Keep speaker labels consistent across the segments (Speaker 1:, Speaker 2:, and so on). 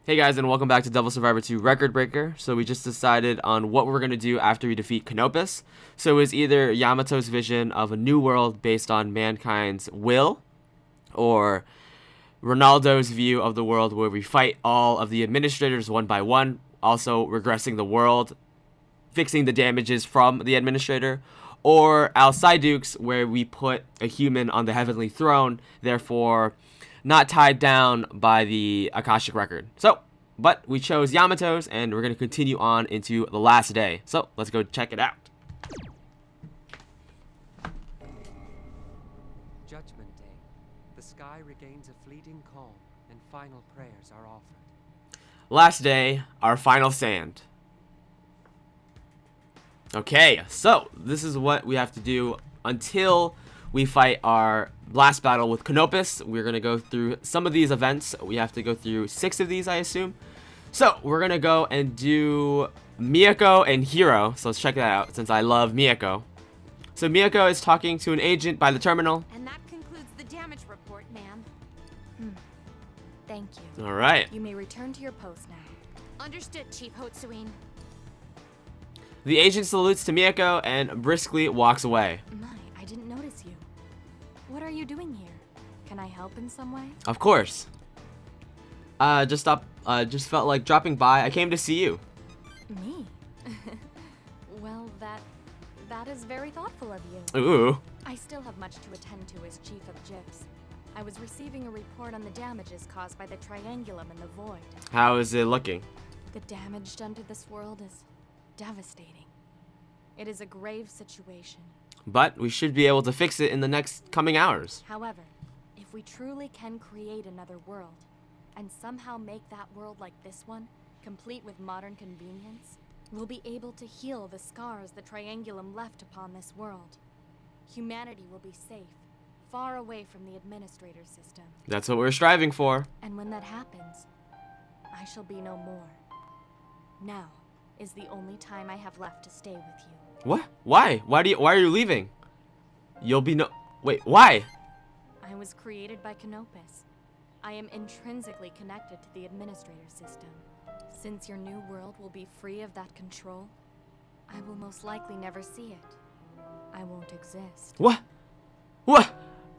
Speaker 1: Hey guys, and welcome back to Devil Survivor 2 Record Breaker. So we just decided on what we're going to do after we defeat Canopus. So it was either Yamato's vision of a new world based on mankind's will, or Ronaldo's view of the world where we fight all of the administrators one by one, also regressing the world, fixing the damages from the administrator, or Al Siduk's where we put a human on the heavenly throne, therefore not tied down by the Akashic record. But we chose Yamato's, and we're going to continue on into the last day. So let's go check it out.
Speaker 2: Judgment Day. The sky regains a fleeting calm, and final prayers are offered.
Speaker 1: Last day, our final sand. Okay, so this is what we have to do until we fight our last battle with Canopus. We're going to go through some of these events. We have to go through 6 of these, I assume. So we're going to go and do Miyako and Hiro. So let's check that out, since I love Miyako. So Miyako is talking to an agent by the terminal.
Speaker 3: And that concludes the damage report, ma'am. Thank you.
Speaker 1: All right.
Speaker 3: You may return to your post now. Understood, Chief Hotsuin.
Speaker 1: The agent salutes to Miyako and briskly walks away.
Speaker 3: My, I didn't notice you. What are you doing here? Can I help in some way?
Speaker 1: Of course. Just felt like dropping by. I came to see you.
Speaker 3: Me? Well, that is very thoughtful of you.
Speaker 1: Ooh.
Speaker 3: I still have much to attend to as Chief of GIPS. I was receiving a report on the damages caused by the Triangulum in the Void.
Speaker 1: How is it looking?
Speaker 3: The damage done to this world is devastating. It is a grave situation.
Speaker 1: But we should be able to fix it in the next coming hours.
Speaker 3: However, if we truly can create another world, and somehow make that world like this one, complete with modern convenience, we'll be able to heal the scars the Triangulum left upon this world. Humanity will be safe, far away from the administrator system.
Speaker 1: That's what we're striving for.
Speaker 3: And when that happens, I shall be no more. Now is the only time I have left to stay with you.
Speaker 1: What? Why? Why are you leaving? You'll be Wait, why?
Speaker 3: I was created by Canopus. I am intrinsically connected to the administrator system. Since your new world will be free of that control, I will most likely never see it. I won't exist.
Speaker 1: What? What?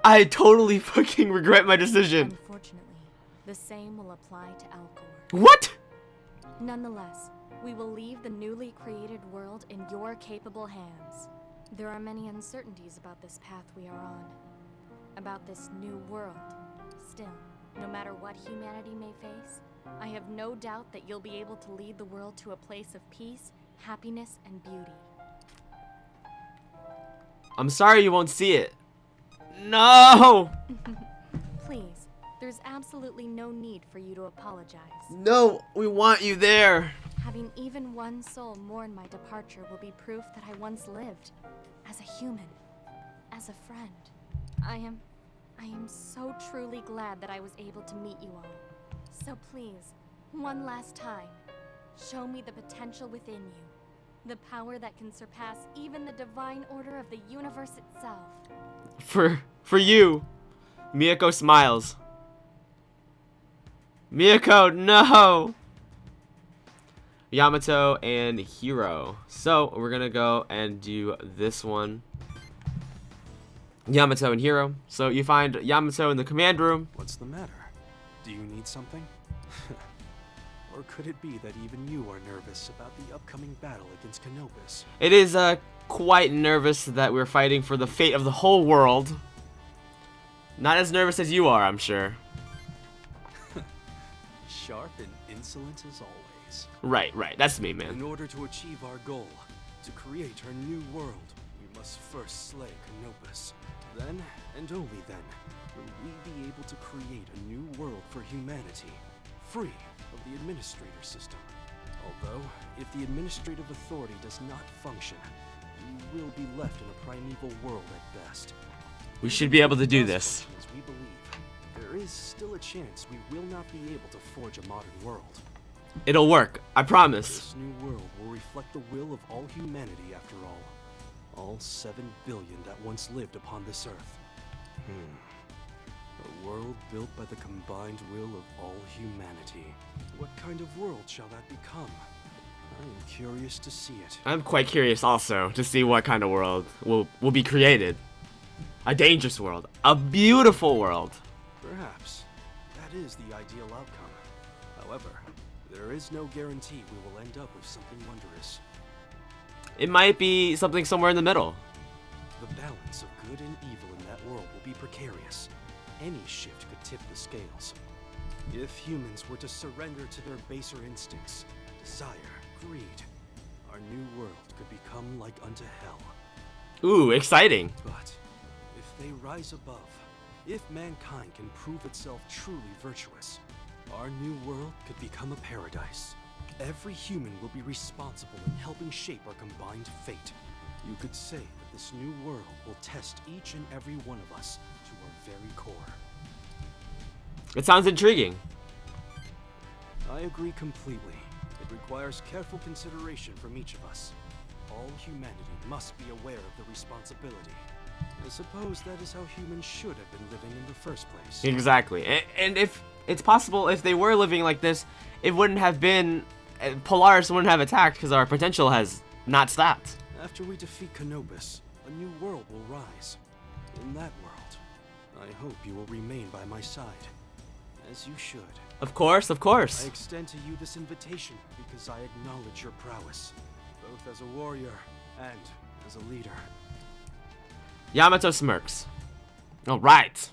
Speaker 1: I totally fucking regret my decision.
Speaker 3: Unfortunately, the same will apply to Alcor.
Speaker 1: What?
Speaker 3: Nonetheless, we will leave the newly created world in your capable hands. There are many uncertainties about this path we are on, about this new world. Still, no matter what humanity may face, I have no doubt that you'll be able to lead the world to a place of peace, happiness, and beauty.
Speaker 1: I'm sorry you won't see it. No!
Speaker 3: Please, there's absolutely no need for you to apologize.
Speaker 1: No, we want you there.
Speaker 3: Having even one soul mourn my departure will be proof that I once lived as a human, as a friend. I am so truly glad that I was able to meet you all. So please, one last time, show me the potential within you. The power that can surpass even the divine order of the universe itself.
Speaker 1: For you. Miyako smiles. Miyako, no! Yamato and Hiro. So, we're gonna go and do this one. Yamato and Hiro. So, you find Yamato in the command room.
Speaker 4: What's the matter? Do you need something? Or could it be that even you are nervous about the upcoming battle against Canopus?
Speaker 1: It is quite nervous that we're fighting for the fate of the whole world. Not as nervous as you are, I'm sure.
Speaker 4: Sharp and insolent as always.
Speaker 1: Right. That's me, man.
Speaker 4: In order to achieve our goal, to create our new world, we must first slay Canopus. Then, and only then, will we be able to create a new world for humanity, free of the administrator system. Although, if the administrative authority does not function, we will be left in a primeval world at best.
Speaker 1: We should be able to do this.
Speaker 4: As we believe, there is still a chance we will not be able to forge a modern world.
Speaker 1: It'll work, I promise.
Speaker 4: This new world will reflect the will of all humanity after all. All 7 billion that once lived upon this earth. A world built by the combined will of all humanity. What kind of world shall that become? I am curious to see it.
Speaker 1: I'm quite curious also to see what kind of world will be created. A dangerous world. A beautiful world.
Speaker 4: Perhaps. That is the ideal outcome. However, there is no guarantee we will end up with something wondrous.
Speaker 1: It might be something somewhere in the middle.
Speaker 4: The balance of good and evil in that world will be precarious. Any shift could tip the scales. If humans were to surrender to their baser instincts, desire, greed, our new world could become like unto hell.
Speaker 1: Ooh, exciting.
Speaker 4: But if they rise above, if mankind can prove itself truly virtuous, our new world could become a paradise. Every human will be responsible in helping shape our combined fate. You could say that this new world will test each and every one of us to our very core.
Speaker 1: It sounds intriguing.
Speaker 4: I agree completely. It requires careful consideration from each of us. All humanity must be aware of the responsibility. I suppose that is how humans should have been living in the first place.
Speaker 1: Exactly. And if it's possible, if they were living like this, it wouldn't have been... Polaris wouldn't have attacked because our potential has not stopped.
Speaker 4: After we defeat Canopus, a new world will rise. In that world, I hope you will remain by my side. As you should.
Speaker 1: Of course, of
Speaker 4: I
Speaker 1: course.
Speaker 4: extend to you this invitation because I acknowledge your prowess, both as a warrior and as a leader.
Speaker 1: Yamato smirks. Alright.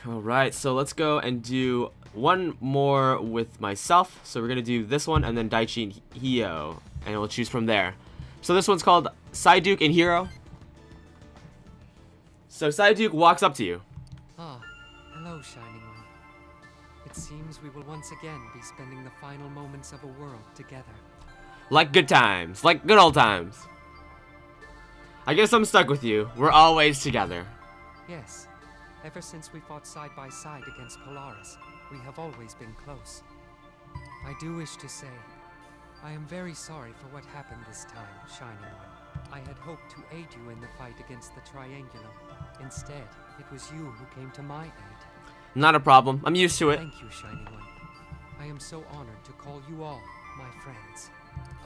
Speaker 1: Alright, so let's go and do one more with myself. So we're going to do this one and then Daiichi and Hio. And we'll choose from there. So this one's called Psyduke and Hero. So Psyduke walks up to you.
Speaker 2: Ah, hello, Shining One. It seems we will once again be spending the final moments of a world together.
Speaker 1: Like good times. Like good old times. I guess I'm stuck with you. We're always together.
Speaker 2: Yes, ever since we fought side by side against Polaris, we have always been close. I do wish to say, I am very sorry for what happened this time, Shining One. I had hoped to aid you in the fight against the Triangulum. Instead, it was you who came to my aid.
Speaker 1: Not a problem. I'm used to it.
Speaker 2: Thank you, Shining One. I am so honored to call you all my friends.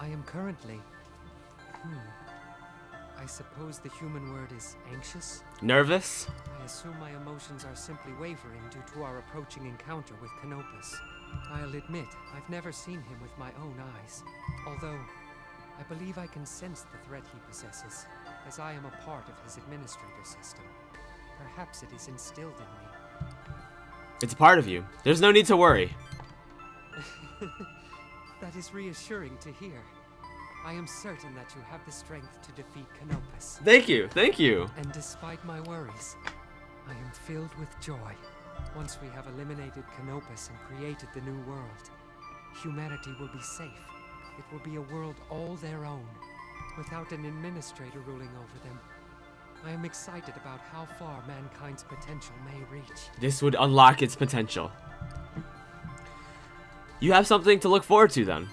Speaker 2: I am currently... I suppose the human word is anxious?
Speaker 1: Nervous?
Speaker 2: I assume my emotions are simply wavering due to our approaching encounter with Canopus. I'll admit, I've never seen him with my own eyes. Although, I believe I can sense the threat he possesses, as I am a part of his administrator system. Perhaps it is instilled in me.
Speaker 1: It's a part of you. There's no need to worry.
Speaker 2: That is reassuring to hear. I am certain that you have the strength to defeat Canopus.
Speaker 1: Thank you. Thank you.
Speaker 2: And despite my worries, I am filled with joy. Once we have eliminated Canopus and created the new world, humanity will be safe. It will be a world all their own, without an administrator ruling over them. I am excited about how far mankind's potential may reach.
Speaker 1: This would unlock its potential. You have something to look forward to then.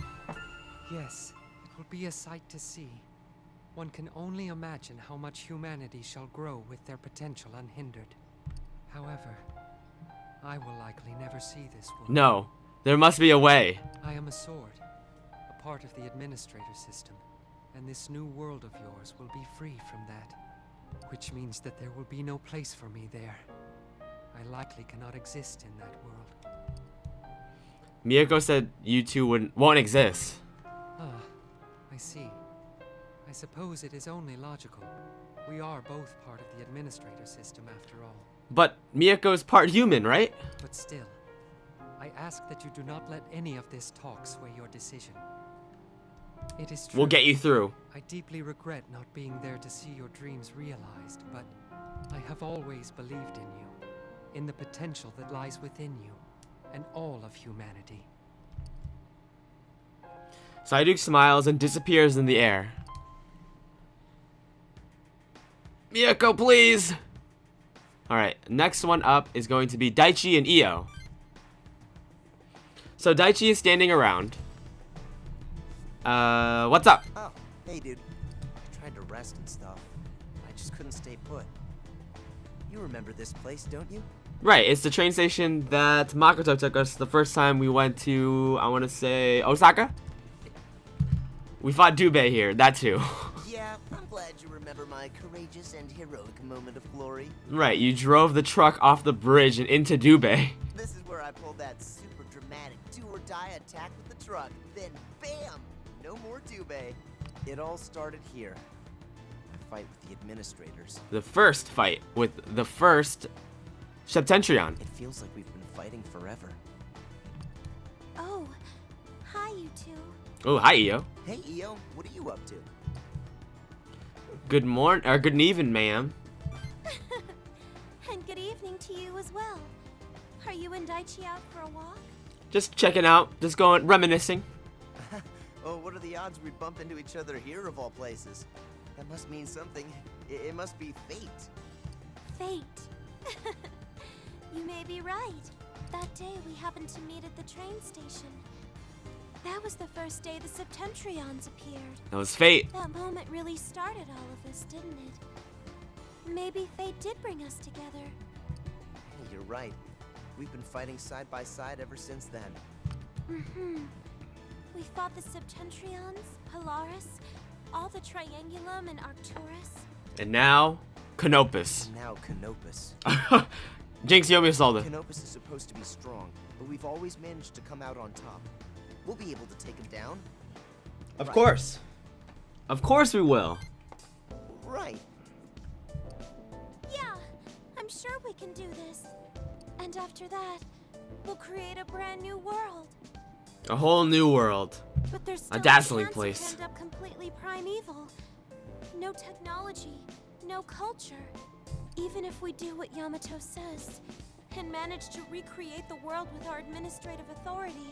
Speaker 2: Yes, it will be a sight to see. One can only imagine how much humanity shall grow with their potential unhindered. However, I will likely never see this world.
Speaker 1: No, there must be a way.
Speaker 2: I am a sword, a part of the administrator system, and this new world of yours will be free from that. Which means that there will be no place for me there. I likely cannot exist in that world.
Speaker 1: Miyako said you two won't exist.
Speaker 2: Ah, I see. I suppose it is only logical. We are both part of the administrator system after all.
Speaker 1: But Miyako's part human, right?
Speaker 2: But still, I ask that you do not let any of this talk sway your decision. It is true.
Speaker 1: We'll get you through.
Speaker 2: I deeply regret not being there to see your dreams realized, but I have always believed in you, in the potential that lies within you, and all of humanity.
Speaker 1: Psyduke smiles and disappears in the air. Miyako, please! Alright, next one up is going to be Daiichi and Io. So Daiichi is standing around. What's up?
Speaker 5: Oh, hey dude. I tried to rest and stuff. I just couldn't stay put. You remember this place, don't you?
Speaker 1: Right, it's the train station that Makoto took us the first time we went to, I want to say, Osaka? We fought Dubei here, that too.
Speaker 5: Yeah, I'm glad you remember my courageous and heroic moment of glory.
Speaker 1: Right, you drove the truck off the bridge and into Dubei.
Speaker 5: This is where I pulled that super dramatic do-or-die attack with the truck. Then, bam! No more Dubei. It all started here. A fight with the administrators.
Speaker 1: The first fight with the first Septentrion.
Speaker 5: It feels like we've been fighting forever.
Speaker 3: Oh, hi, you two.
Speaker 1: Oh, hi, Io.
Speaker 5: Hey, Io, what are you up to?
Speaker 1: Good morning, or good evening, ma'am.
Speaker 3: And good evening to you as well. Are you and Daiichi out for a walk?
Speaker 1: Just checking out, just going, reminiscing.
Speaker 5: Oh, what are the odds we bump into each other here of all places? That must mean something. It must be fate.
Speaker 3: Fate. You may be right. That day we happened to meet at the train station. That was the first day the Septentriones appeared.
Speaker 1: That was fate.
Speaker 3: That moment really started all of this, didn't it? Maybe fate did bring us together.
Speaker 5: Hey, you're right. We've been fighting side by side ever since then.
Speaker 3: Mm-hmm. We fought the Septentriones, Polaris, all the Triangulum and Arcturus.
Speaker 1: And now, Canopus.
Speaker 5: And now Canopus.
Speaker 1: Jinx Yomi Solda.
Speaker 5: Canopus is supposed to be strong, but we've always managed to come out on top. We'll be able to take him down.
Speaker 1: Of course. Of course we will.
Speaker 5: Right.
Speaker 3: Yeah, I'm sure we can do this. And after that, we'll create a brand new world.
Speaker 1: A whole new world.
Speaker 3: But there's still
Speaker 1: A dazzling
Speaker 3: chance
Speaker 1: place.
Speaker 3: to end up completely primeval. No technology, no culture. Even if we do what Yamato says, and manage to recreate the world with our administrative authority,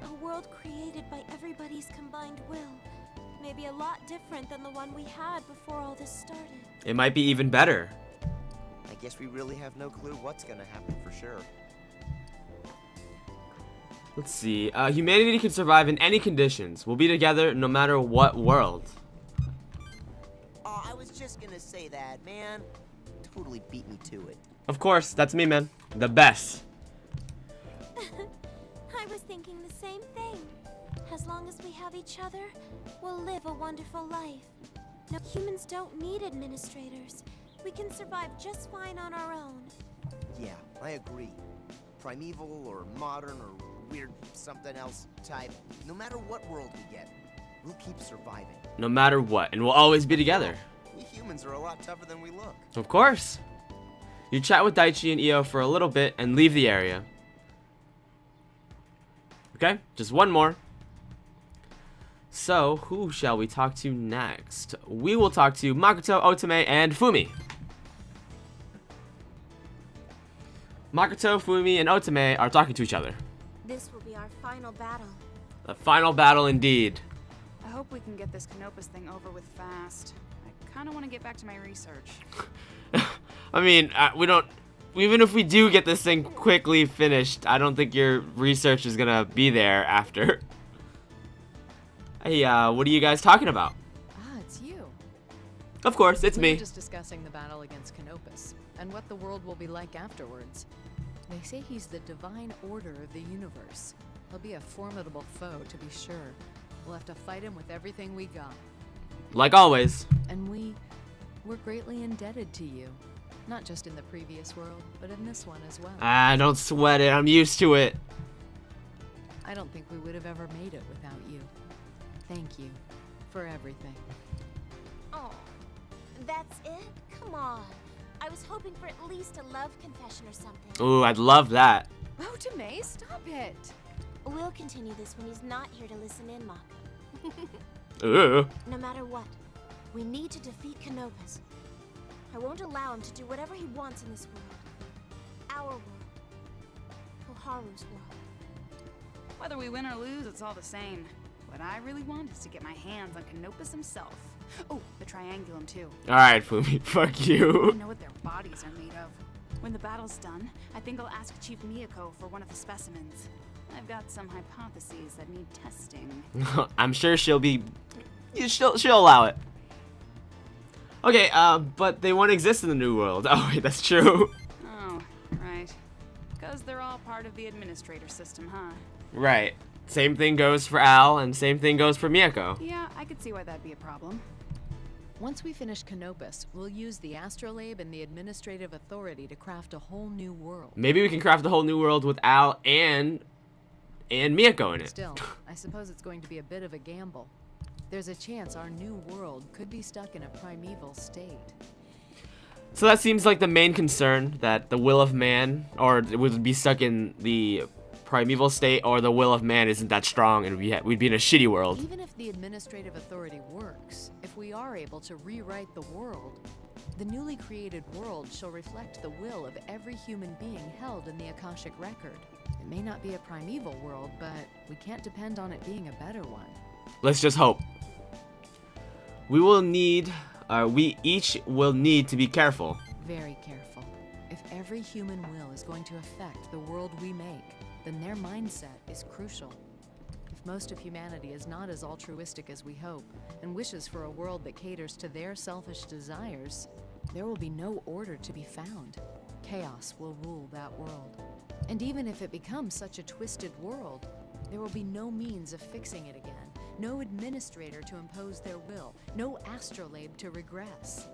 Speaker 3: a world created by everybody's combined will, may be a lot different than the one we had before all this started.
Speaker 1: It might be even better.
Speaker 5: I guess we really have no clue what's gonna happen for sure.
Speaker 1: Let's see. Humanity can survive in any conditions. We'll be together no matter what world.
Speaker 5: Oh, I was just gonna say that, man. Totally beat me to it.
Speaker 1: Of course, that's me, man. The best.
Speaker 3: I was thinking the same thing. As long as we have each other, we'll live a wonderful life. No, humans don't need administrators. We can survive just fine on our own.
Speaker 5: Yeah, I agree. Primeval or modern or weird something else type, no matter what world we get, we'll keep surviving.
Speaker 1: No matter what, and we'll always be together.
Speaker 5: We humans are a lot tougher than we look.
Speaker 1: Of course. You chat with Daiichi and Io for a little bit and leave the area. Okay, just one more. So, who shall we talk to next? We will talk to Makoto, Otome, and Fumi. Makoto, Fumi, and Otome are talking to each other.
Speaker 3: This will be our final battle.
Speaker 1: The final battle indeed.
Speaker 6: I hope we can get this Canopus thing over with fast. I kind of want to get back to my research.
Speaker 1: I mean, we don't... Even if we do get this thing quickly finished, I don't think your research is gonna be there after. Hey, what are you guys talking about?
Speaker 7: Ah, it's you.
Speaker 1: Of course, it's
Speaker 7: We
Speaker 1: me.
Speaker 7: were just discussing the battle against Canopus and what the world will be like afterwards. They say he's the divine order of the universe. He'll be a formidable foe, to be sure. We'll have to fight him with everything we got.
Speaker 1: Like always.
Speaker 7: And we're greatly indebted to you. Not just in the previous world, but in this one as well.
Speaker 1: Ah, don't sweat it. I'm used to it.
Speaker 7: I don't think we would have ever made it without you. Thank you for everything.
Speaker 3: Oh, that's it? Come on. I was hoping for at least a love confession or something.
Speaker 1: Ooh, I'd love that.
Speaker 6: Otome, stop it!
Speaker 3: We'll continue this when he's not here to listen in, Mako.
Speaker 1: Ooh.
Speaker 3: No matter what, we need to defeat Canopus. I won't allow him to do whatever he wants in this world. Our world. Koharu's world.
Speaker 6: Whether we win or lose, it's all the same. What I really want is to get my hands on Canopus himself. Oh, the Triangulum too.
Speaker 1: Alright, Fumi. Fuck
Speaker 6: I
Speaker 1: you.
Speaker 6: know what their bodies are made of. When the battle's done, I think I'll ask Chief Miyako for one of the specimens. I've got some hypotheses that need testing.
Speaker 1: I'm sure she'll allow it. Okay, but they won't exist in the new world. Oh wait, that's true.
Speaker 6: Oh, right. Because they're all part of the administrator system, huh?
Speaker 1: Right. Same thing goes for Al, and same thing goes for Miyako.
Speaker 6: Yeah, I could see why that'd be a problem.
Speaker 7: Once we finish Canopus, we'll use the astrolabe and the administrative authority to craft a whole new world.
Speaker 1: Maybe we can craft a whole new world with Al and Miyako in it.
Speaker 7: Still, I suppose it's going to be a bit of a gamble. There's a chance our new world could be stuck in a primeval state.
Speaker 1: So that seems like the main concern, that the will of man, or it would be stuck in the primeval state, or the will of man isn't that strong and we'd be in a shitty world.
Speaker 7: Even if the administrative authority works, if we are able to rewrite the world, the newly created world shall reflect the will of every human being held in the Akashic record. It may not be a primeval world, but we can't depend on it being a better one.
Speaker 1: Let's just hope. We each will need to be careful.
Speaker 7: Very careful. If every human will is going to affect the world we make, then their mindset is crucial. If most of humanity is not as altruistic as we hope, and wishes for a world that caters to their selfish desires, there will be no order to be found. Chaos will rule that world. And even if it becomes such a twisted world, there will be no means of fixing it again. No administrator to impose their will. No astrolabe to regress.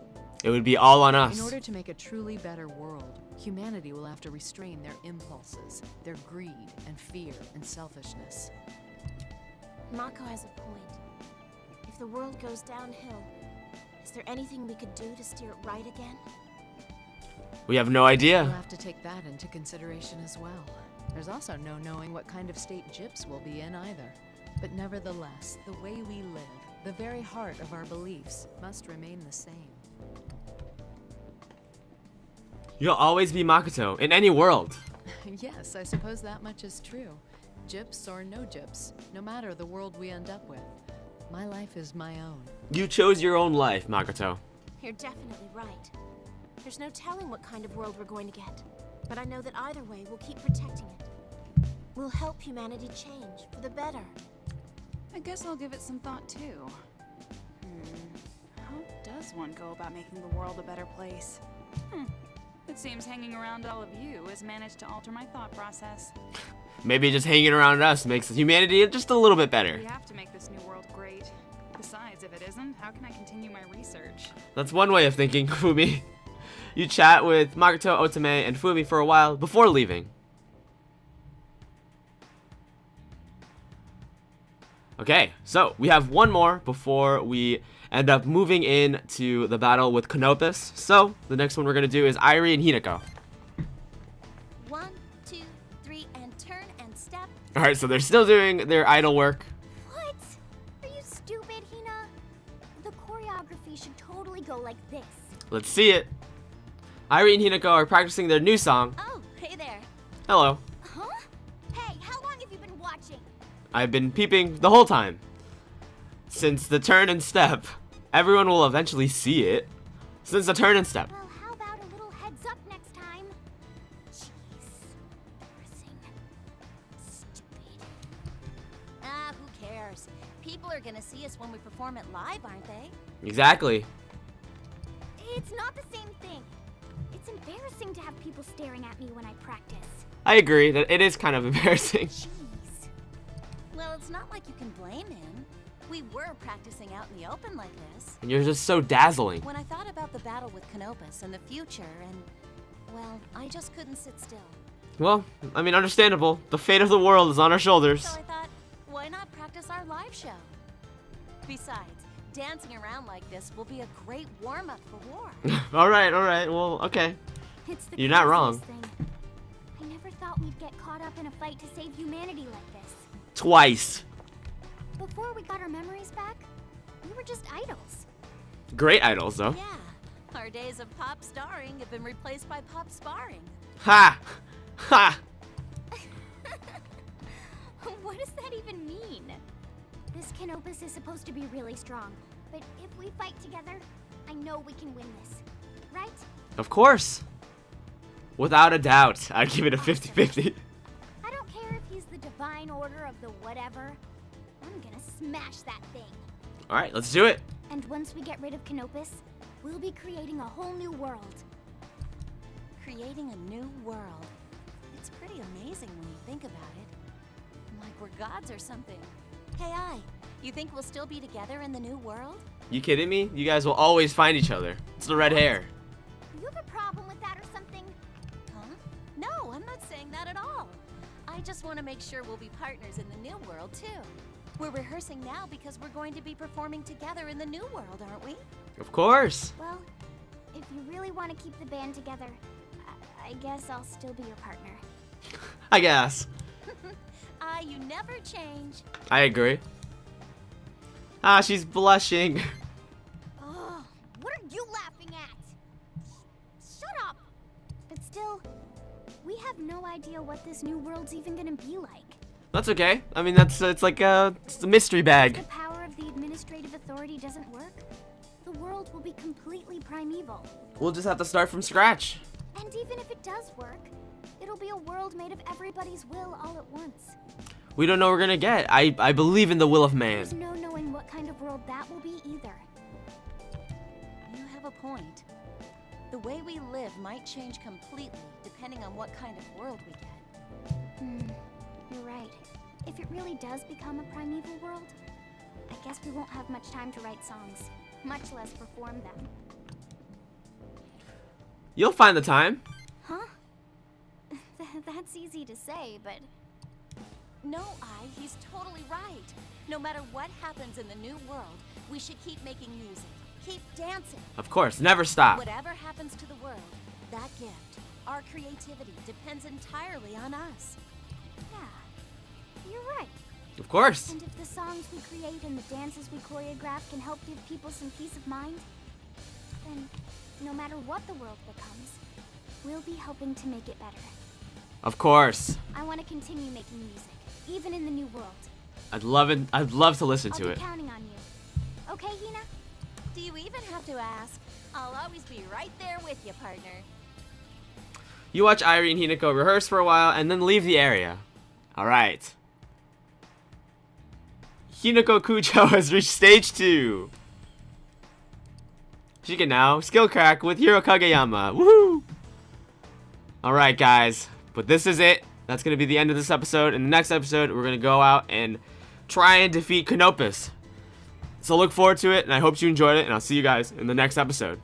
Speaker 1: It would be all on us.
Speaker 7: In order to make a truly better world, humanity will have to restrain their impulses, their greed and fear and selfishness.
Speaker 8: Mako has a point. If the world goes downhill, is there anything we could do to steer it right again?
Speaker 1: We have no idea.
Speaker 7: We'll have to take that into consideration as well. There's also no knowing what kind of state Gyps will be in either. But nevertheless, the way we live, the very heart of our beliefs, must remain the same.
Speaker 1: You'll always be Makoto, in any world.
Speaker 7: Yes, I suppose that much is true. Gyps or no Gyps, no matter the world we end up with, my life is my own.
Speaker 1: You chose your own life, Makoto.
Speaker 8: You're definitely right. There's no telling what kind of world we're going to get. But I know that either way, we'll keep protecting it. We'll help humanity change for the better.
Speaker 6: I guess I'll give it some thought, too. How does one go about making the world a better place? It seems hanging around all of you has managed to alter my thought process.
Speaker 1: Maybe just hanging around us makes humanity just a little bit better.
Speaker 6: We have to make this new world great. Besides, if it isn't, how can I continue my research?
Speaker 1: That's one way of thinking, Fumi. You chat with Makoto, Otome, and Fumi for a while before leaving. Okay, so we have one more before we end up moving into the battle with Canopus. So the next one we're going to do is Airi and Hinako.
Speaker 8: 1, 2, 3, and turn and step.
Speaker 1: Alright, so they're still doing their idol work.
Speaker 8: What? Are you stupid, Hina? The choreography should totally go like this.
Speaker 1: Let's see it. Airi and Hinako are practicing their new song.
Speaker 8: Oh, hey there.
Speaker 1: Hello.
Speaker 8: Huh? Hey, how long have you been watching?
Speaker 1: I've been peeping the whole time. Since the turn and step. Everyone will eventually see it. Since the turn and step.
Speaker 8: Well, how about a little heads up next time? Jeez. Embarrassing. Stupid. Ah, who cares? People are gonna see us when we perform it live, aren't they?
Speaker 1: Exactly.
Speaker 8: It's not the same thing. It's embarrassing to have people staring at me when I practice.
Speaker 1: I agree that it is kind of embarrassing.
Speaker 8: Jeez. Well, it's not like you can blame him. We were practicing out in the open like this.
Speaker 1: And you're just so dazzling.
Speaker 8: When I thought about the battle with Canopus and the future and, well, I just couldn't sit still.
Speaker 1: Well, I mean, understandable. The fate of the world is on our shoulders.
Speaker 8: So I thought, why not practice our live show? Besides, dancing around like this will be a great warm-up for war.
Speaker 1: Alright, well, okay.
Speaker 8: It's the
Speaker 1: You're not wrong.
Speaker 8: craziest thing. I never thought we'd get caught up in a fight to save humanity like this.
Speaker 1: Twice.
Speaker 8: Before we got our memories back, we were just idols.
Speaker 1: Great idols, though.
Speaker 8: Yeah, our days of pop starring have been replaced by pop sparring.
Speaker 1: Ha! Ha!
Speaker 8: What does that even mean? This Canopus is supposed to be really strong, but if we fight together, I know we can win this. Right?
Speaker 1: Of course. Without a doubt. I'd give it a 50-50.
Speaker 8: I don't care if he's the divine order of the whatever. I'm gonna smash that thing.
Speaker 1: Alright, let's do it.
Speaker 8: And once we get rid of Canopus, We'll be creating a whole new world.
Speaker 9: Creating a new world. It's pretty amazing when you think about it. Like we're gods or something. Hey, you think we'll still be together in the new world?
Speaker 1: You kidding me? You guys will always find each other. It's the red hair.
Speaker 8: You have a problem with that or something?
Speaker 9: Huh? No, I'm not saying that at all. I just want to make sure we'll be partners in the new world, too. We're rehearsing now because we're going to be performing together in the new world, aren't we?
Speaker 1: Of course.
Speaker 8: Well, if you really want to keep the band together, I guess I'll still be your partner.
Speaker 1: I guess.
Speaker 9: You never change.
Speaker 1: I agree. Ah, she's blushing.
Speaker 8: Oh, what are you laughing at? Shut up! But still, we have no idea what this new world's even gonna be like.
Speaker 1: That's okay. I mean, it's like it's a mystery
Speaker 8: If
Speaker 1: bag.
Speaker 8: the power of the administrative authority doesn't work, the world will be completely primeval.
Speaker 1: We'll just have to start from scratch.
Speaker 8: And even if it does work, it'll be a world made of everybody's will all at once.
Speaker 1: We don't know what we're gonna get. I believe in the will of man.
Speaker 8: There's no knowing what kind of world that will be either.
Speaker 9: You have a point. The way we live might change completely depending on what kind of world we get.
Speaker 8: You're right. If it really does become a primeval world, I guess we won't have much time to write songs, much less perform them.
Speaker 1: You'll find the time.
Speaker 8: Huh? That's easy to say, but...
Speaker 9: No, he's totally right. No matter what happens in the new world, we should keep making music, keep dancing.
Speaker 1: Of course, never stop.
Speaker 9: Whatever happens to the world, that gift, our creativity, depends entirely on us.
Speaker 8: Yeah, you're right.
Speaker 1: Of course.
Speaker 8: And if the songs we create and the dances we choreograph can help give people some peace of mind, then no matter what the world becomes, we'll be helping to make it better.
Speaker 1: Of course.
Speaker 8: I want to continue making music, even in the new world.
Speaker 1: I'd love it. I'd love to listen to
Speaker 8: I'll
Speaker 1: it.
Speaker 8: be counting on you. Okay, Hina?
Speaker 9: Do you even have to ask? I'll always be right there with you, partner.
Speaker 1: You watch Airi and Hinako rehearse for a while and then leave the area. Alright. Hinako Kujo has reached stage 2. She can now skill crack with Hiro Kageyama. Woohoo! Alright, guys. But this is it. That's going to be the end of this episode. In the next episode, we're going to go out and try and defeat Canopus. So look forward to it, and I hope you enjoyed it, and I'll see you guys in the next episode.